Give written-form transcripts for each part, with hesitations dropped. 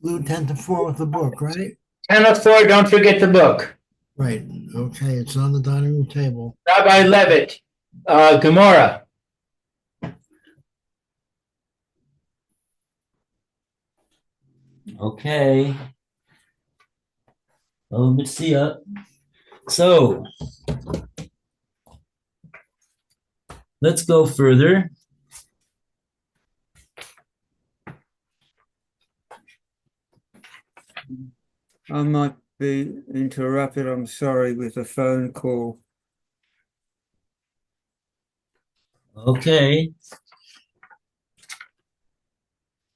Blue 10 to 4 with the book, right? 10 of 4, don't forget the book. Right. Okay, it's on the dining room table. Rabbi Levitt, Gemora. Okay. Oh, Metzia. So let's go further. I might be interrupted, I'm sorry, with a phone call. Okay.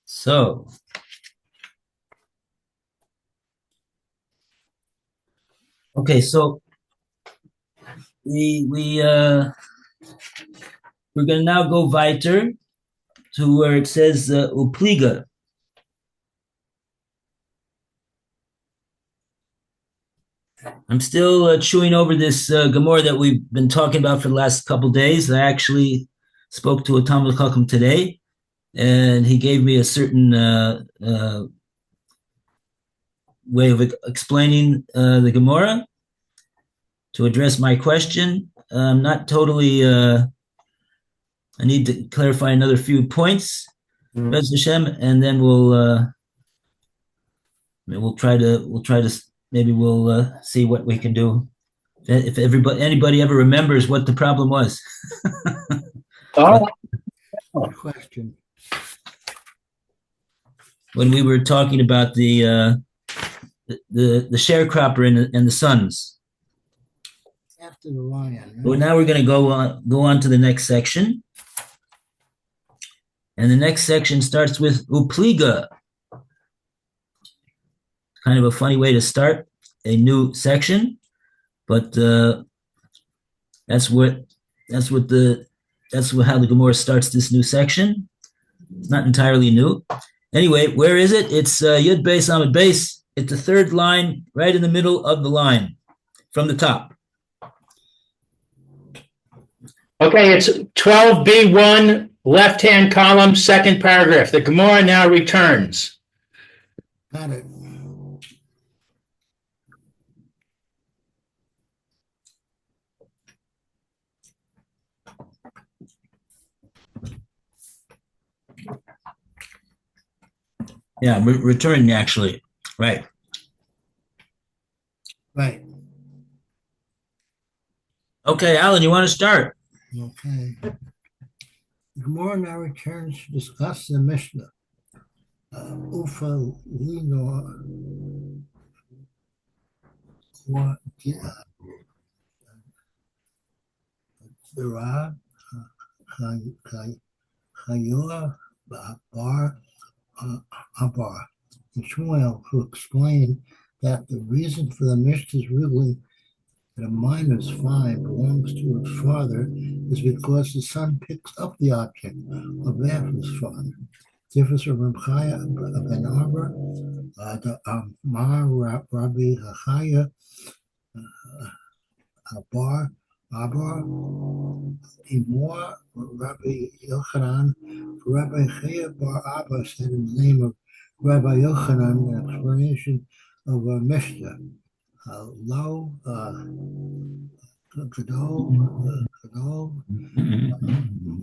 So okay, so we're gonna now go weiter to where it says upliga. I'm still chewing over this Gemara that we've been talking about for the last couple days. I actually spoke to a Talmud Chacham today, and he gave me a certain way of explaining the Gemara to address my question. I'm not totally. I need to clarify another few points, Bez Hashem, and then we'll try to maybe we'll see what we can do. If anybody ever remembers what the problem was. Oh, Good question. When we were talking about the sharecropper and the sons. After the lion, right? Well, now we're going to go on to the next section, and the next section starts with upliga. Kind of a funny way to start a new section, but that's how the Gemara starts this new section. It's not entirely new. Anyway, where is it? It's Yud Beis Amud Beis. It's the third line, right in the middle of the line, from the top. okay, it's 12B1, left-hand column, second paragraph. The Gemora now returns. Got it. Yeah, returning actually. Right. Right. Okay, Alan, you want to start? Okay. Gemara now returns to discuss the Mishnah. Ufa Linor Zira Chayor Bar Abar and Shmuel, who explained that the reason for the Mishnah's ruling that a miner's fine belongs to his father is because the son picks up the object of that of his father. Differs from Rabchaya ben Arba, the Amar Rabbi Hachaya Bar Abar, Imor Rabbi Yochanan. Rabbi Chaya Bar Abba said in the name of Rabbi Yochanan, an explanation of a Mishnah. Lo Gadol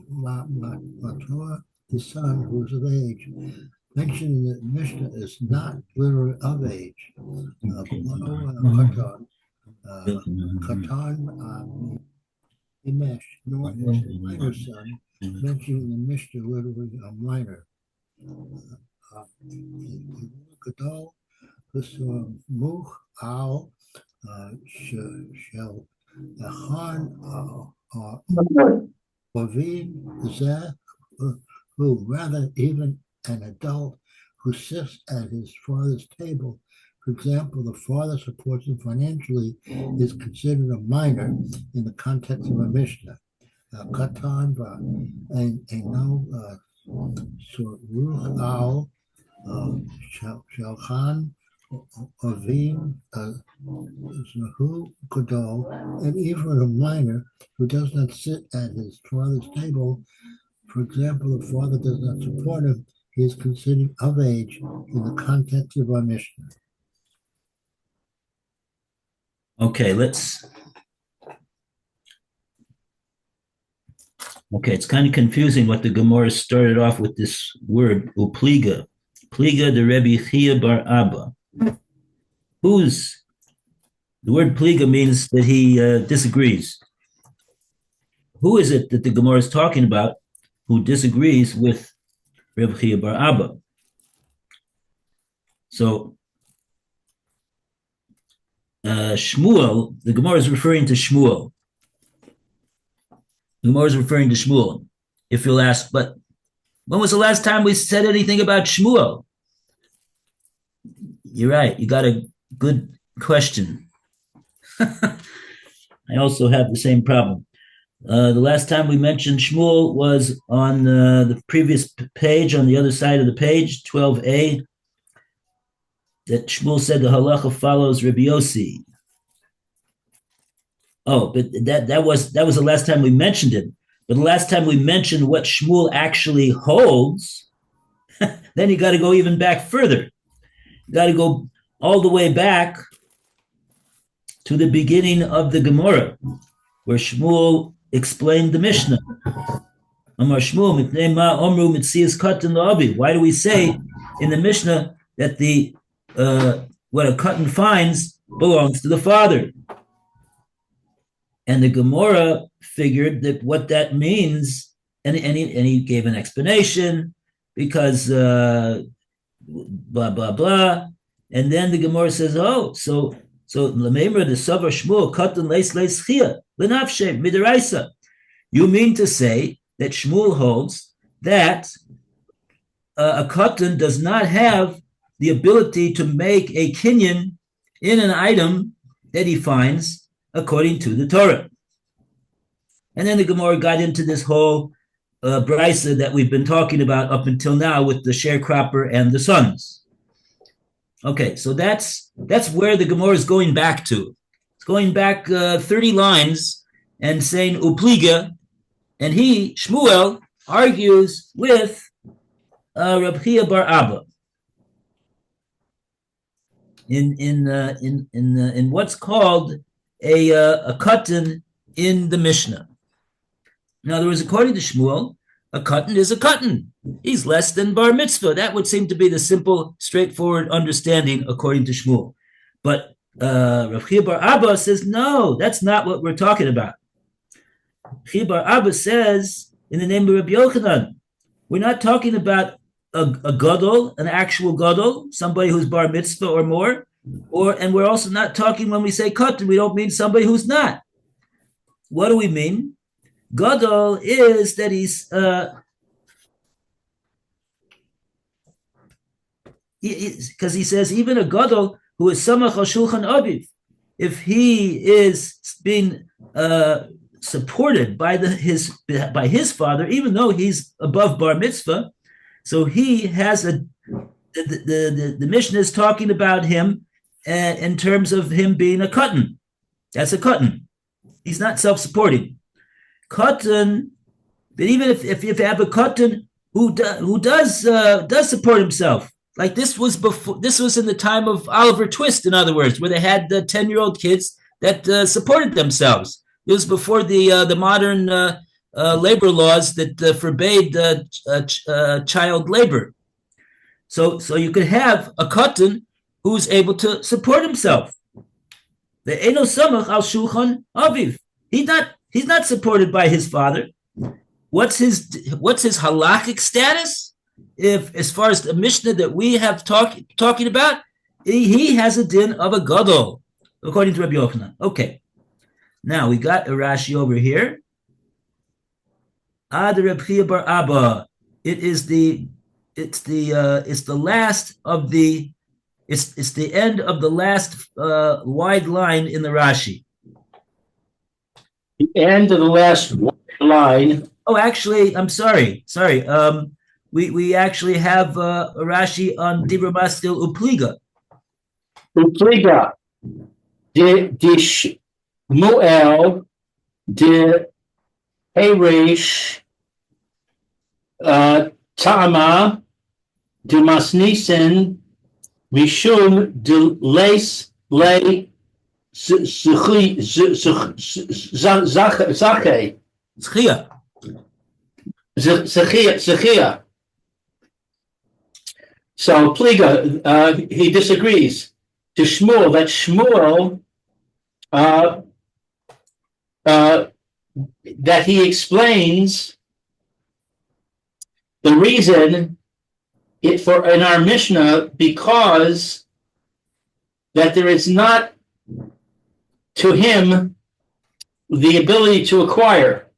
Mator, the son who is of age. Mentioning that Mishnah is not literally of age. Katan Imesh, nor is the minor son, mentioning the Mishnah literally a minor. Gadol Much Al Shel Echan Bavin Zeh, who rather even an adult who sits at his father's table, for example, the father supports him financially, is considered a minor in the context of a Mishnah. Katan and no Ruch Al Shalchan Avim Zahu Gadol, and even a minor who does not sit at his father's table. For example, the father does not support him, he is considered of age in the context of our Mishnah. Okay, it's kind of confusing what the Gemara started off with this word, upliga. Pliga de Rebbe Chia bar Abba. The word pliga means that he disagrees. Who is it that the Gemara is talking about who disagrees with Rebbe Chia bar Abba? So, Shmuel, the Gemara is referring to Shmuel. The Gemara is referring to Shmuel. If you'll ask, but when was the last time we said anything about Shmuel? You're right. You got a good question. I also have the same problem. The last time we mentioned Shmuel was on the previous page, on the other side of the page, 12a, that Shmuel said the halacha follows Rabbi Yossi. Oh, but that was the last time we mentioned it. But the last time we mentioned what Shmuel actually holds, then you got to go even back further. You got to go all the way back to the beginning of the Gemora, where Shmuel explained the Mishnah. Amar Shmuel, mitnei ma omru mitzias katan la'avi. Why do we say in the Mishnah that what a katan finds belongs to the father? And the Gemora figured that what that means, and he gave an explanation because blah blah blah, and then the Gemora says, oh, so l'meimer the savar Shmuel katan leis chia l'nafshe midaraisa. You mean to say that Shmuel holds that a katan does not have the ability to make a kinyan in an item that he finds according to the Torah. And then the Gemara got into this whole brisa that we've been talking about up until now with the sharecropper and the sons. Okay, so that's where the Gemara is going back to. It's going back 30 lines and saying upliga, and Shmuel, argues with Reb Chia bar Abba in what's called a katan in the Mishnah. In other words, according to Shmuel, a katan is a katan. He's less than bar mitzvah. That would seem to be the simple, straightforward understanding according to Shmuel. But Rav Chia bar Abba says, no, that's not what we're talking about. Chia bar Abba says, in the name of Rabbi Yochanan, we're not talking about a gadol, an actual gadol, somebody who's bar mitzvah or more, and we're also not talking when we say katan, we don't mean somebody who's not. What do we mean? Gadol is that he's because he says even a gadol who is samach al shulchan aviv, if he is being supported by his father, even though he's above bar mitzvah, so he has the Mishnah is talking about him in terms of him being a katan. That's a katan. He's not self-supporting. Katan, but even if you have a katan who does support himself, like this was in the time of Oliver Twist, in other words, where they had 10-year-old kids that supported themselves. It was before the modern labor laws that forbade child labor. So you could have a katan who's able to support himself. The eno samach al shulchan aviv. He's not supported by his father. What's his halachic status? If, as far as the Mishnah that we have talking about, he has a din of a gadol, according to Rabbi Yochanan. Okay. Now we got a Rashi over here. Ad Reb Chia bar Abba. It's the last of the it's the end of the last wide line in the Rashi. The end of the last line. Oh, actually, I'm sorry. We actually have a Rashi on Dibra Mastil Upliga. Upliga. De Shmuel de Harish Tama de masnisen mishum de leis le zache. Zchia. Zechia. So Pliga, he disagrees to Shmuel that Shmuel that he explains the reason it for in our Mishnah because that there is not to him the ability to acquire.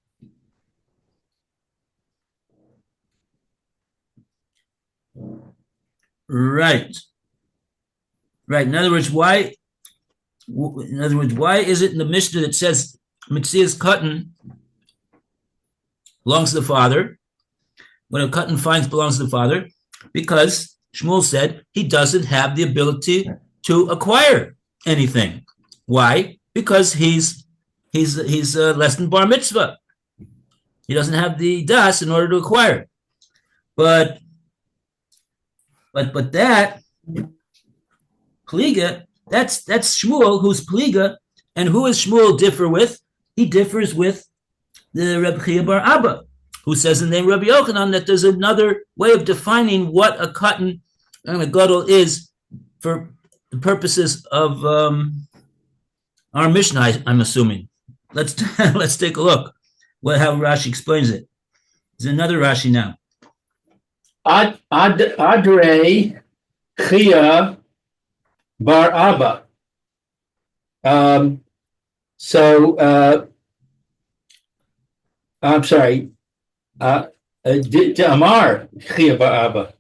Right. Right. In other words, why is it in the Mishnah that says Metzia's cotton belongs to the father? When a cotton finds belongs to the father, because Shmuel said he doesn't have the ability to acquire anything. Why? Because he's less than bar mitzvah. He doesn't have the das in order to acquire. But that Pliga, that's Shmuel, who's Pliga, and who does Shmuel differ with? He differs with the Reb Chia bar Abba, who says in the name of Rabbi Yochanan that there's another way of defining what a cotton and a gadol is for the purposes of our Mishnah, I'm assuming. Let's take a look how Rashi explains it. There's another Rashi now. Adrei Chia bar Abba. I'm sorry. Amar Chia bar Abba.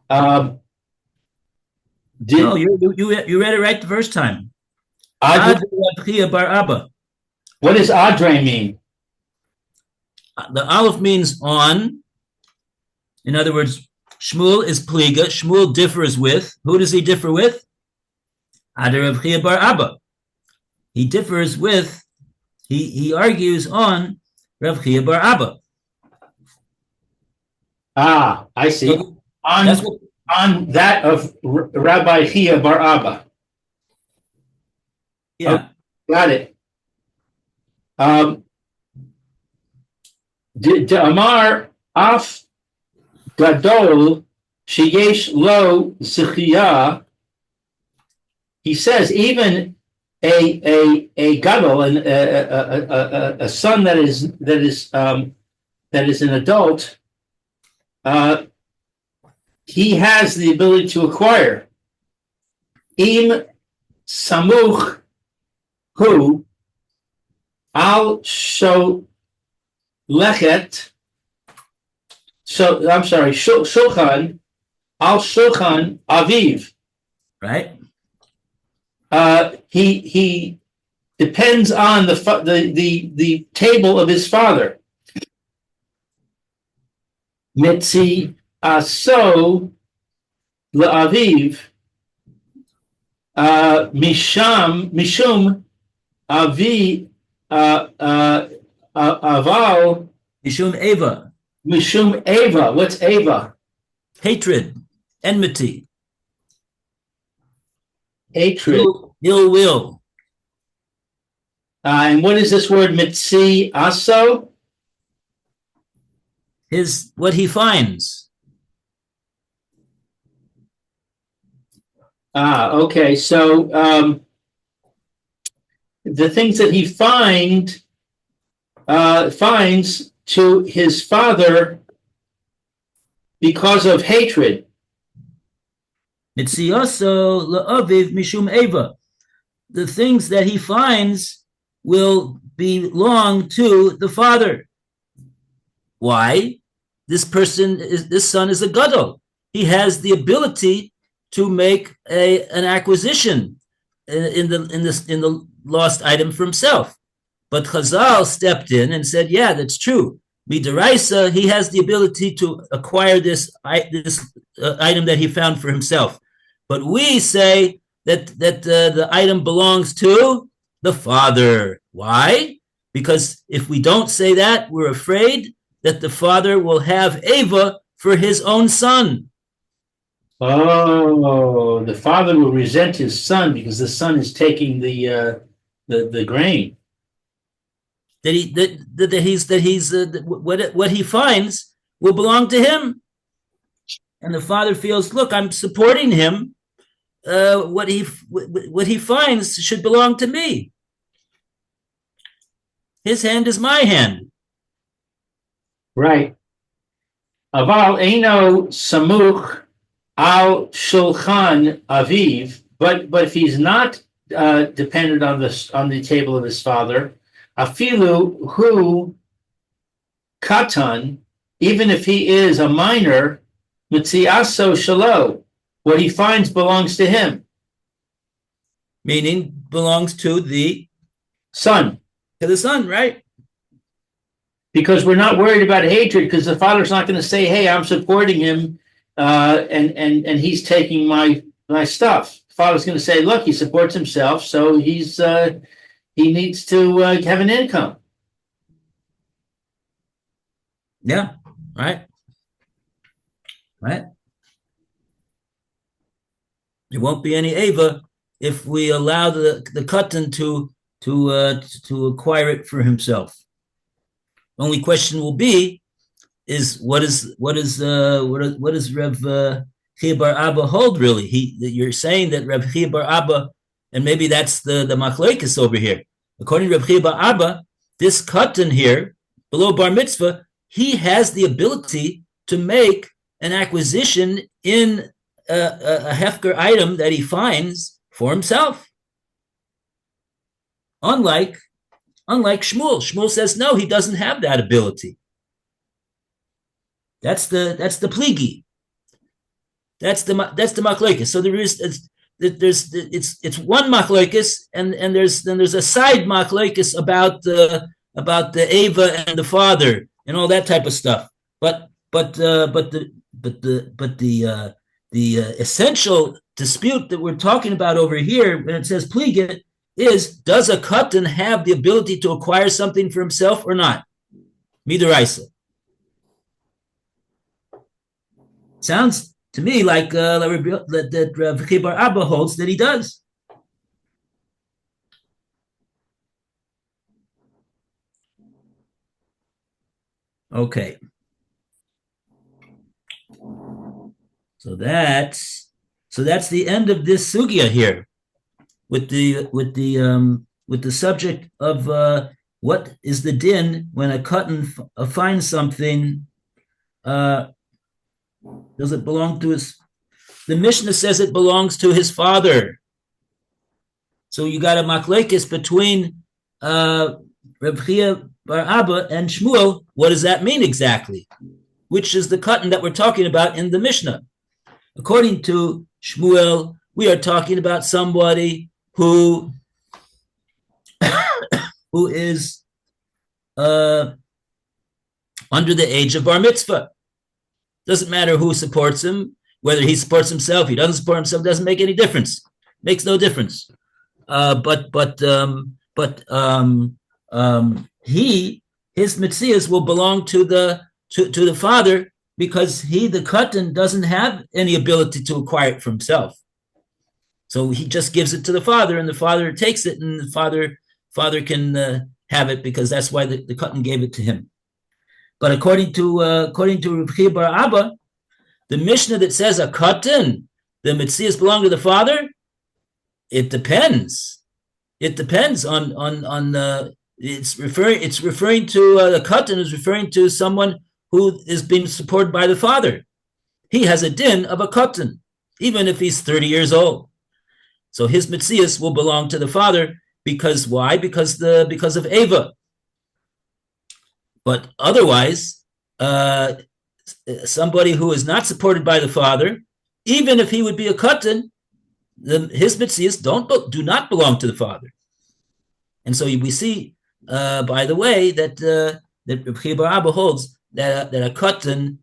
No, you read it right the first time. Chia bar Abba. What does Adre mean? The aleph means on. In other words, Shmuel is Pliga. Shmuel differs with, who does he differ with? Adar Rav Chia bar Abba. He differs with, he argues on Rav Chia bar Abba. Ah, I see. On that of Rabbi Chia bar Abba. Yeah. Oh, got it. Amar af gadol sheyesh lo zechiyah. He says even a gadol and a son that is an adult, he has the ability to acquire. Im samuch hu al sholechet. So I'm sorry, shulchan al shulchan aviv. Right. He depends on the table of his father. Metzia so la'aviv mishum avi aval Mishum Eva. mishum eva. What's eva? Hatred, enmity, Hatred. ill will. And what is this word Metzia aso? What he finds. Okay. So the things that he finds to his father because of hatred. Mitziaso la'aviv mishum Eva. The things that he finds will belong to the father. Why? This son is a gadol. He has the ability to make an acquisition in the lost item for himself. But Chazal stepped in and said, "Yeah, that's true. Midaraisa, he has the ability to acquire this item that he found for himself. But we say that the item belongs to the father. Why? Because if we don't say that, we're afraid that the father will have Eva for his own son. Oh, the father will resent his son because the son is taking the grain. What he finds will belong to him, and the father feels, look, I'm supporting him. What he finds should belong to me. His hand is my hand. Right. Aval eino samuch al shulchan aviv, but if he's not dependent on the table of his father, afilu hu katan, even if he is a minor, mitziaso shalo, what he finds belongs to him. Meaning belongs to the son. To the son, right? Because we're not worried about hatred, because the father's not going to say, hey, I'm supporting him and he's taking my stuff. The father's going to say, look, he supports himself, so he needs to have an income. Yeah, right. Right. There won't be any Ava if we allow the katan to acquire it for himself. The only question will be is what does Rev Chia bar Abba hold really? You're saying that Rev Chia bar Abba, and maybe that's the machlokes over here. According to Rev Chia bar Abba, this katan here below bar mitzvah, he has the ability to make an acquisition in a hefker item that he finds for himself. Unlike Shmuel. Shmuel says no, he doesn't have that ability. That's the pligi. That's the machlokes. So it's one machlokes, and there's a side machlokes about the Ava and the father and all that type of stuff. But the essential dispute that we're talking about over here when it says pliga is, does a katan have the ability to acquire something for himself or not? Midaraisa. Sounds to me like that Rav Chia bar Abba holds that he does. Okay. So that's the end of this sugya here, with the subject of what is the din when a katan finds something. Does it belong to his? The Mishnah says it belongs to his father. So you got a machlokes between Reb Chia bar Abba and Shmuel. What does that mean exactly? Which is the katan that we're talking about in the Mishnah? According to Shmuel, we are talking about somebody who is under the age of bar mitzvah. Doesn't matter who supports him, whether he supports himself, he doesn't support himself, doesn't make any difference. Makes no difference. His metzias will belong to the father, because the katan doesn't have any ability to acquire it for himself. So he just gives it to the father, and the father takes it, and the father can have it, because that's why the katan gave it to him. But according to Reb Chia bar Abba, the Mishnah that says a katan, the metzias belong to the father, it depends. It depends on it's referring to the katan is referring to someone who is being supported by the father. He has a din of a katan, even if he's 30 years old. So his metzias will belong to the father, because why? Because of Ava. But otherwise, somebody who is not supported by the father, even if he would be a katan, his metzias do not belong to the father. And so we see, by the way, that Reb Chia bar Abba holds that a katan,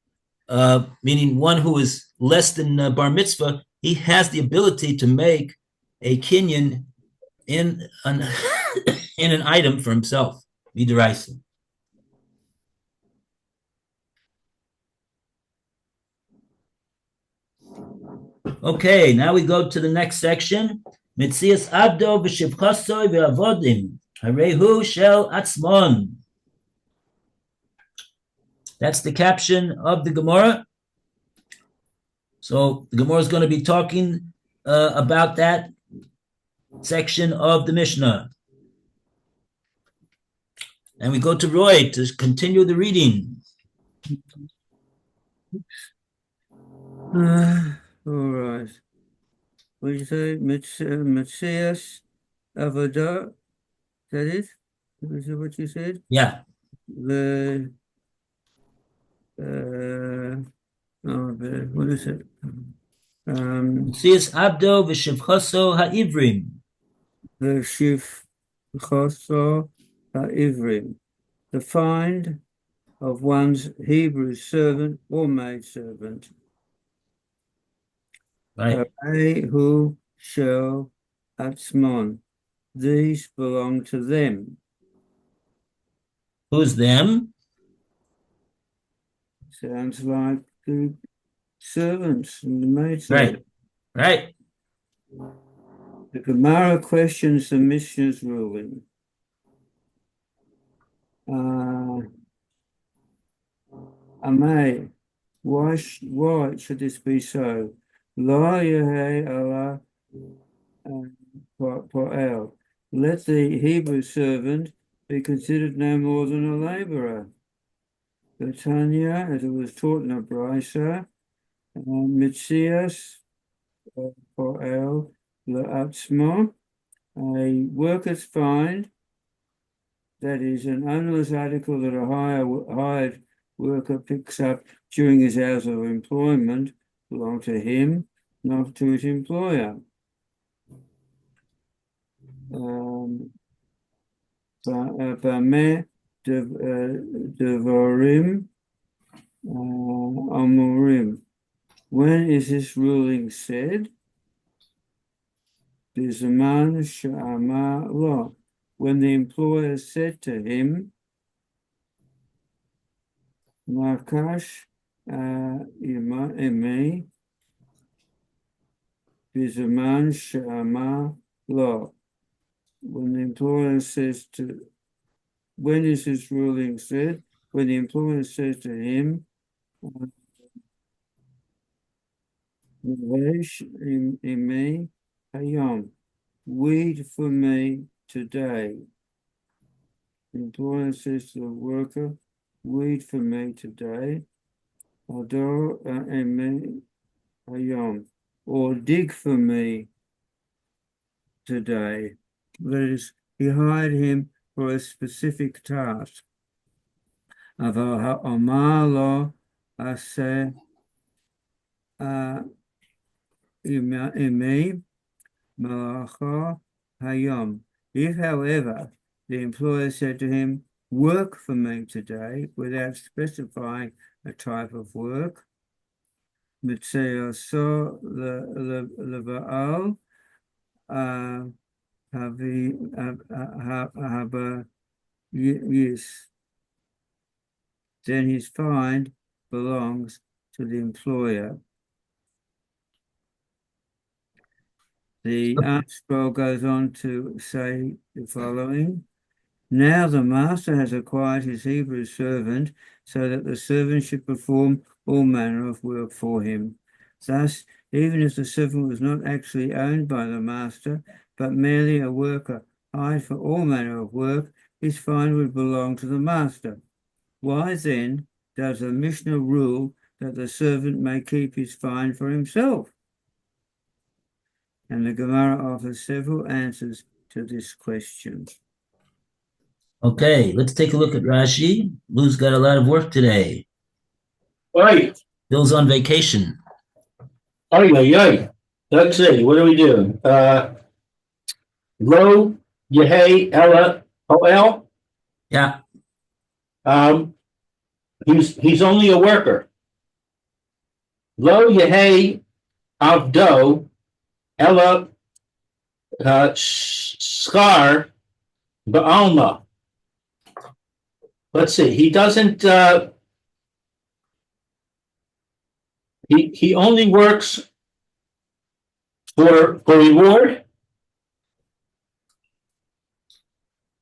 meaning one who is less than bar mitzvah, he has the ability to make a kinyan in an in an item for himself. Midaraisa. Okay, now we go to the next section. Metzias abdo v'shivchasoi v'avodim. Harehu shel atzmon. That's the caption of the Gemora. So the Gemara is going to be talking about that section of the Mishnah. And we go to Roy to continue the reading. All right. What did you say? Metzias Avodah? Is that it? Is that what you said? Yeah. The what is it? Metzias abdo v'shivchaso ha'ivrim. The Shif Choso Ha'ivrim, the find of one's Hebrew servant or maidservant. Right. Who shall atzmon. These belong to them. Who's them? Sounds like the servants and the maidservants. Right. The Gemara questions the Mishnah's ruling. Amay, why should this be so? La Yehei Allah Po'el. Let the Hebrew servant be considered no more than a laborer. The Tanya, as it was taught in a Brisa, Mitzias Po'el Le'atzmo, a worker's find, that is, an ownerless article that a hired worker picks up during his hours of employment, belong to him, not to his employer. Bameh Devarim Amurim. When is this ruling said? Bizaman Sha'ama Lo. When the employer said to him, Markash Imi Bizaman Sha'ama Lo. When the employer says to, when is this ruling said? When the employer says to him, Imi Hayom, weed for me today. The employer says to the worker, weed for me today. Ador Imi Hayom, or dig for me today. That is, he hired him for a specific task. Aval ha'omar lo aseh imi malacha hayom. If, however, the employer said to him, work for me today, without specifying a type of work, Metzia so leva'al yes, then his fine belongs to the employer. The article goes on to say the following. Now the master has acquired his Hebrew servant so that the servant should perform all manner of work for him. Thus, even if the servant was not actually owned by the master, but merely a worker hired for all manner of work, his fine would belong to the master. Why then does the Mishnah rule that the servant may keep his fine for himself? And the Gemara offers several answers to this question. Okay, let's take a look at Rashi. Lou's got a lot of work today. Oi, Bill's on vacation. oi. Let's see, what do we do? Lo Yehei Ella Poel. Yeah. He's only a worker. Lo Yehei Avdo Ella Schar Ba'alma. Let's see. He doesn't. He only works for reward.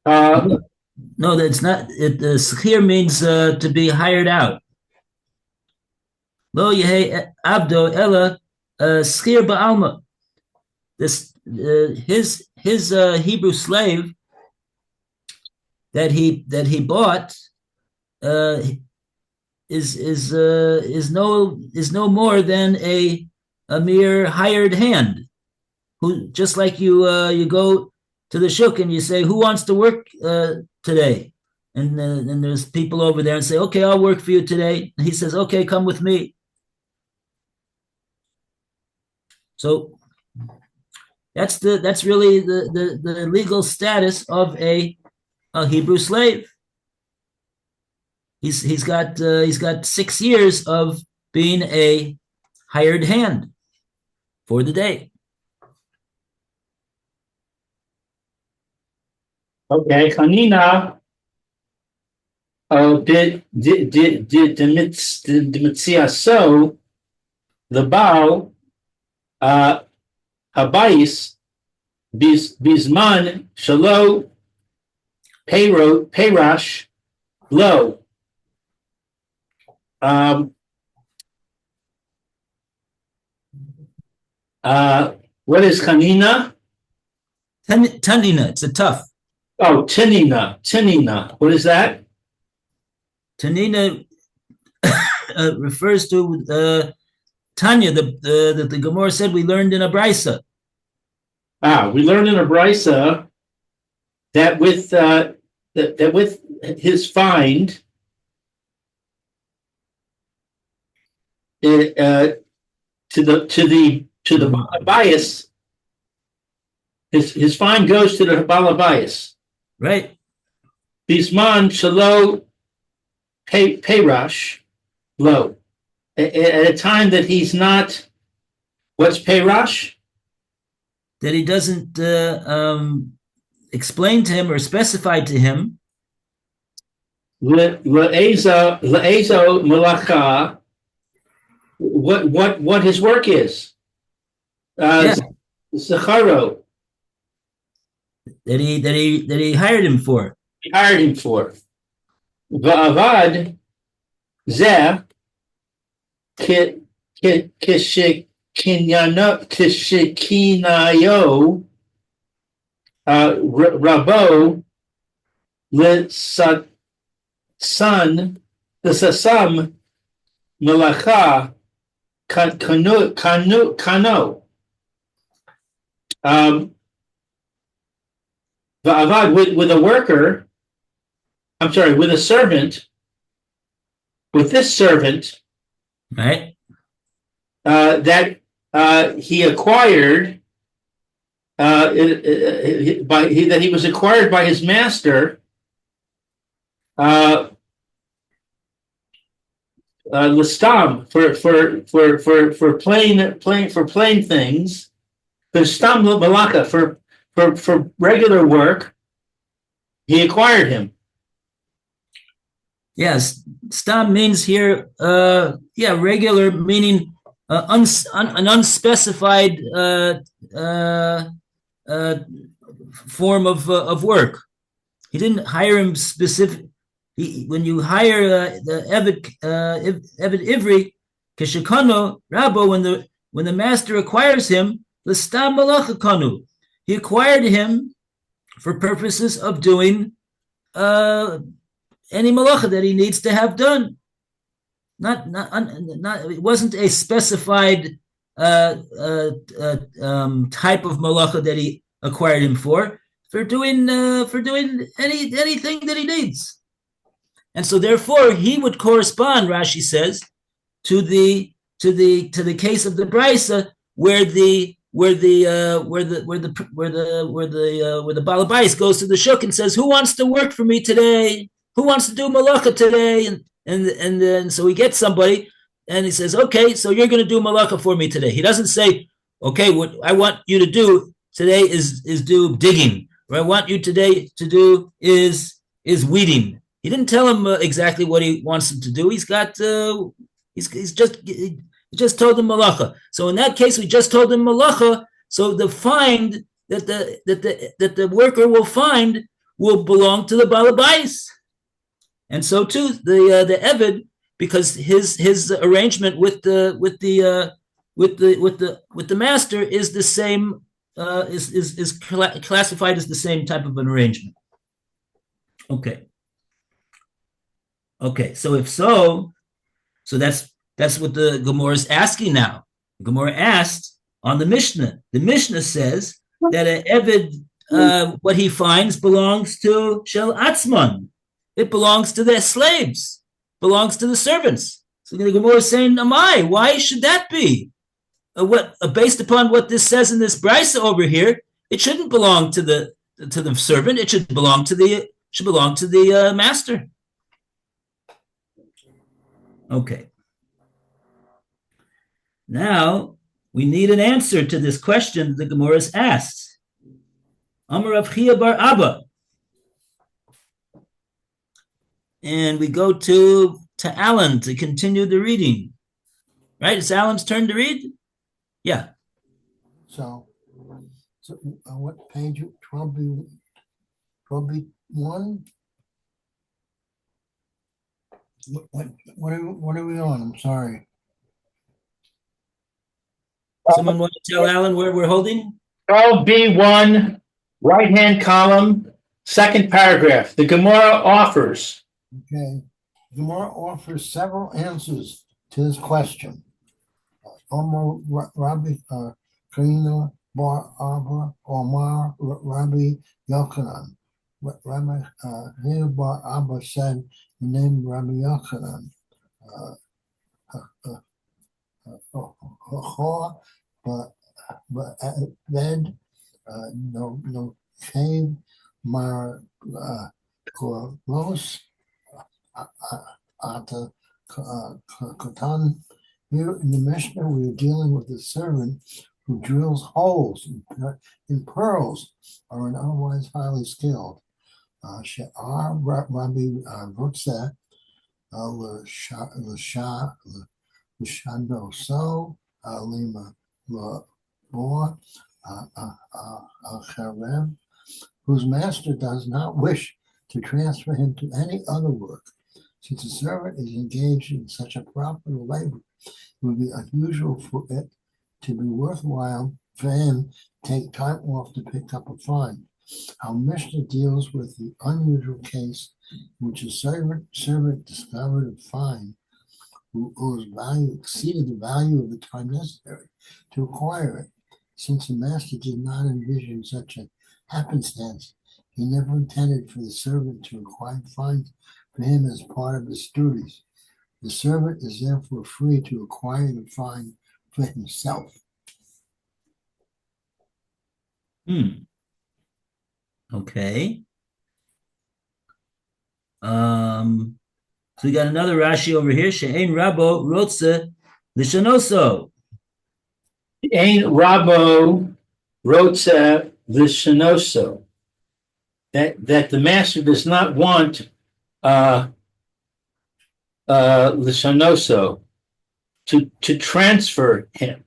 No, that's not. Schir means to be hired out. Lo yehe abdo ella schir ba'alma. This his Hebrew slave that he bought is no more than a mere hired hand, who, just like you go to the shuk and you say, who wants to work today? And there's people over there and say, okay, I'll work for you today. And he says, okay, come with me. So that's really the legal status of a Hebrew slave. He's got 6 years of being a hired hand for the day. Okay, Hanina did the Metzia so the Baal Habayis Bizman Shalo Peyrash Lo. What is Hanina? Tanina, it's a tough. Oh, Tinina. What is that? Tanina refers to Tanya, the Gemora said we learned in a brisa. We learned in a brisa that with his find, to the bias, his fine goes to the balabayas. Right. Bisman shalo peyrash lo. At a time that he's not, what's peyrash? That he doesn't explain to him or specify to him. Le'ezo malacha, what his work is. Zacharo. That he hired him for. He hired him for. Va'avad zeh kishikinayo rabo l'sasam malacha kano. Va'avad with a worker, I'm sorry, with a servant, with this servant, right? That he acquired, that he was acquired by his master, l'stam, for plain things, l'stam malaka, for regular work, he acquired him. Yes, stam means here, regular, meaning an unspecified form of work. He didn't hire him specific. When you hire the Eved Ivri, Keshikano Rabo, when the master acquires him, l'stam malacha kanu, he acquired him for purposes of doing any malacha that he needs to have done. Not it wasn't a specified type of malacha that he acquired him for doing anything that he needs. And so therefore he would correspond, Rashi says, to the case of the brisa where the balabais goes to the shuk and says, who wants to work for me today? Who wants to do malacha today? And then so he gets somebody and he says, okay, so you're going to do malacha for me today. He doesn't say, okay, what I want you to do today is do digging. What I want you today to do is weeding. He didn't tell him exactly what he wants him to do. He's got he just told him malacha. So in that case, we just told him malacha So the find that the worker will find will belong to the balabais, and so too the eved, because his arrangement with the master is the same, is classified as the same type of an arrangement. Okay. So if so that's what the Gemora is asking now. The Gemora asked on the Mishnah. The Mishnah says that an Eved, what he finds belongs to Shel Atzman. It belongs to the slaves, belongs to the servants. So the Gemora is saying, Amai, why should that be? Based upon what this says in this brisa over here, it shouldn't belong to the servant. It should belong to the master. Okay. Now we need an answer to this question that the Gemara has asked. Amar Rav Chia bar Abba. And we go to Alan to continue the reading. Right? It's Alan's turn to read? Yeah. So what page? 12B1? What are we on? I'm sorry. Someone want to tell Alan where we're holding? 12B1, right-hand column, second paragraph. The Gemara offers. Okay. Gemara offers several answers to this question. Rabbi Karina bar Abba, Omar Rabbi Yochanan. Rabbi Karina bar Abba said the name Rabbi Yochanan. But then no came mar koros ata katan. Here in the Mishnah, we are dealing with a servant who drills holes in pearls, or an otherwise highly skilled. She'ar Rabbi Rutza l'shando so lima l'bor al-charem, whose master does not wish to transfer him to any other work. Since the servant is engaged in such a profitable labor, it would be unusual for it to be worthwhile for him to take time off to pick up a find. Our Mishnah deals with the unusual case in which a servant discovered a find whose value exceeded the value of the time necessary to acquire it. Since the master did not envision such a happenstance, he never intended for the servant to acquire finds for him as part of his duties. The servant is therefore free to acquire the find for himself. Okay. So we got another Rashi over here. She'ein Rabo Rotze Lishanoso. Ein Rabo Rotze Lishanoso. That the master does not want Lishanoso to transfer him.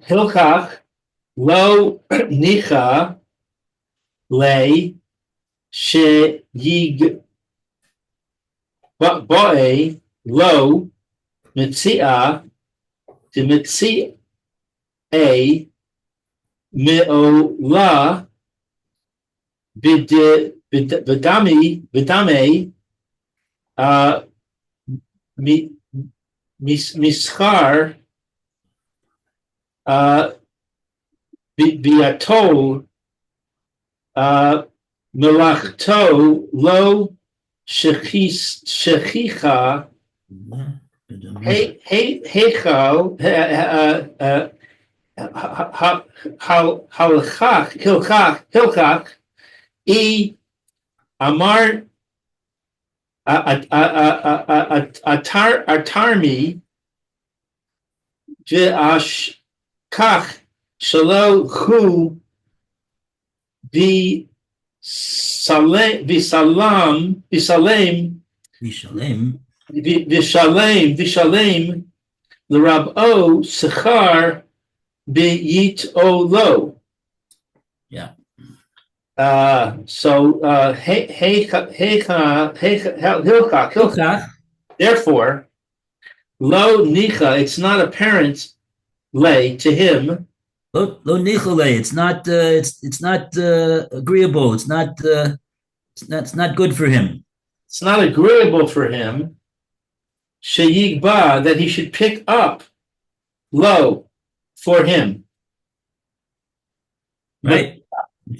Hilchach lo nicha le sheyig boe lo Metzia to Metzia me'ola bidame mischar biatol melachto lo shechicha hechal hilchach I amar atarmi ve'ash kach shelo hu vishalem l'rabo sechar biyit o lo. Yeah. Hilchach. Therefore, lo nicha, it's not apparent lay to him. Lo nichole. It's not agreeable. It's not good for him. It's not agreeable for him. Sheyigba, that he should pick up lo for him. Right.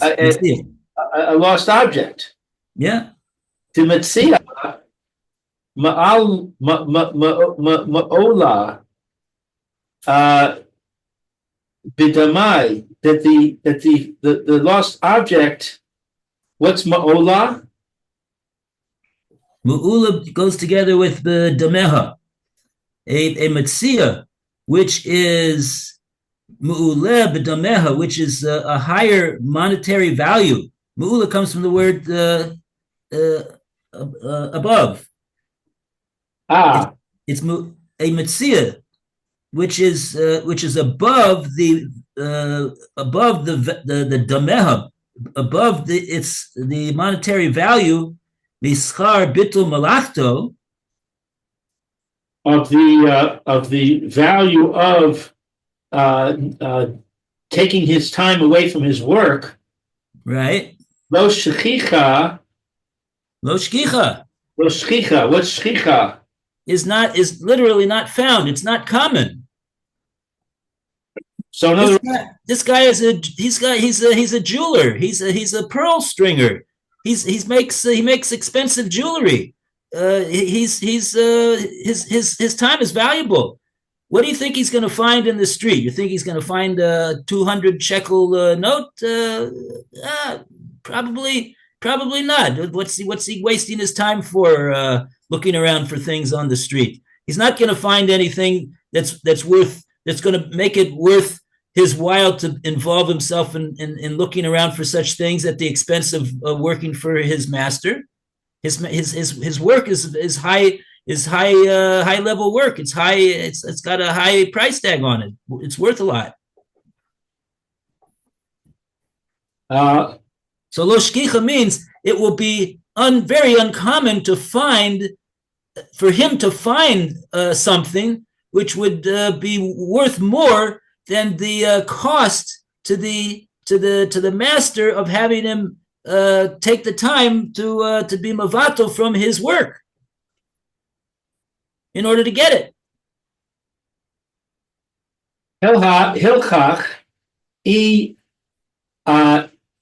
A lost object. Yeah. To Metzia, ma'ola, bidamai, that the lost object, what's ma'ola? Mu'ula goes together with the dameha, a metzia, which is mu'ule b'dameha, which is a higher monetary value. Mu'ula comes from the word above. It's a metzia, which is above the dameha, above the monetary value. Mischar bitul malachto, of the value of taking his time away from his work. Right. Lo shchicha. Lo shkicha. Lo shchicha. What's shchicha? Is literally not found. It's not common. So this guy is he's a jeweler. He's a pearl stringer. He makes expensive jewelry. His time is valuable. What do you think he's going to find in the street? You think he's going to find a 200 shekel note? Probably not. What's he wasting his time for? Looking around for things on the street. He's not going to find anything that's going to make it worth his while to involve himself in looking around for such things at the expense of working for his master. His work is high level work. It's high. It's got a high price tag on it. It's worth a lot. So lo shkicha means it will be very uncommon for him to find something which would be worth more than the cost to the master of having him take the time to be mavato from his work in order to get it. Hilchach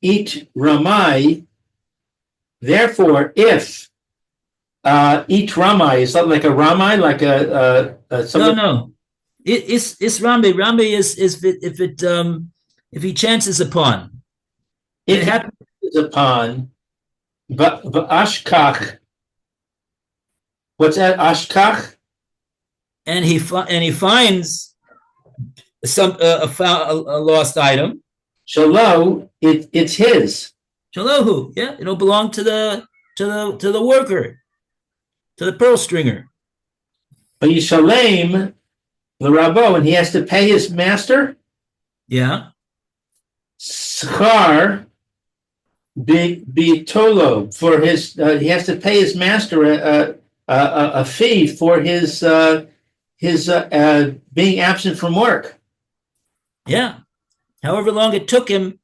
it ramai. Therefore, if each ramai is something like a ramai, like no. It's rambe. Rambe is if he chances upon. It happens upon, but ashkach. What's that? Ashkach. And he finds a lost item. Shalo, it's his. Shalahu, yeah, it'll belong to the worker, to the pearl stringer. But Yishalem, the Rabbo, and he has to pay his master. Yeah. Schar bitolo for his. He has to pay his master a fee for his being absent from work. Yeah. However long it took him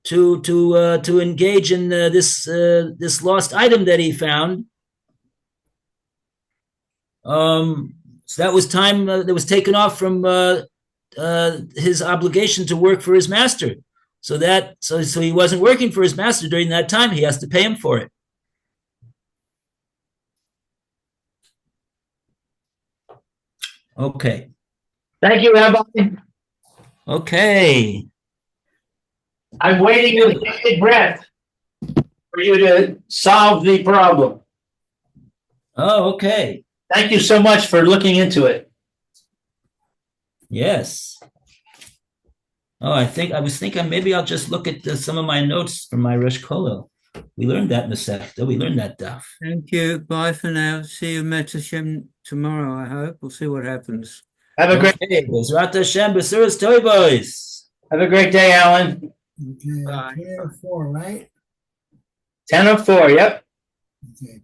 to engage in this lost item that he found. So that was time that was taken off from his obligation to work for his master. So he wasn't working for his master during that time. He has to pay him for it. Okay. Thank you, Rabbi. Okay. I'm waiting with bated breath for you to solve the problem. Oh, okay. Thank you so much for looking into it. Yes. Oh, I was thinking maybe I'll just look at some of my notes from my Rosh Kolel. We learned that Masechta. We learned that daf. Thank you. Bye for now. See you, Metzia, tomorrow, I hope. We'll see what happens. Have a great Okay, Bezrat Hashem, B'suras Toivos. have a great day, Alan. Okay, Bye. 10:04, right? 10:04. Yep. Okay.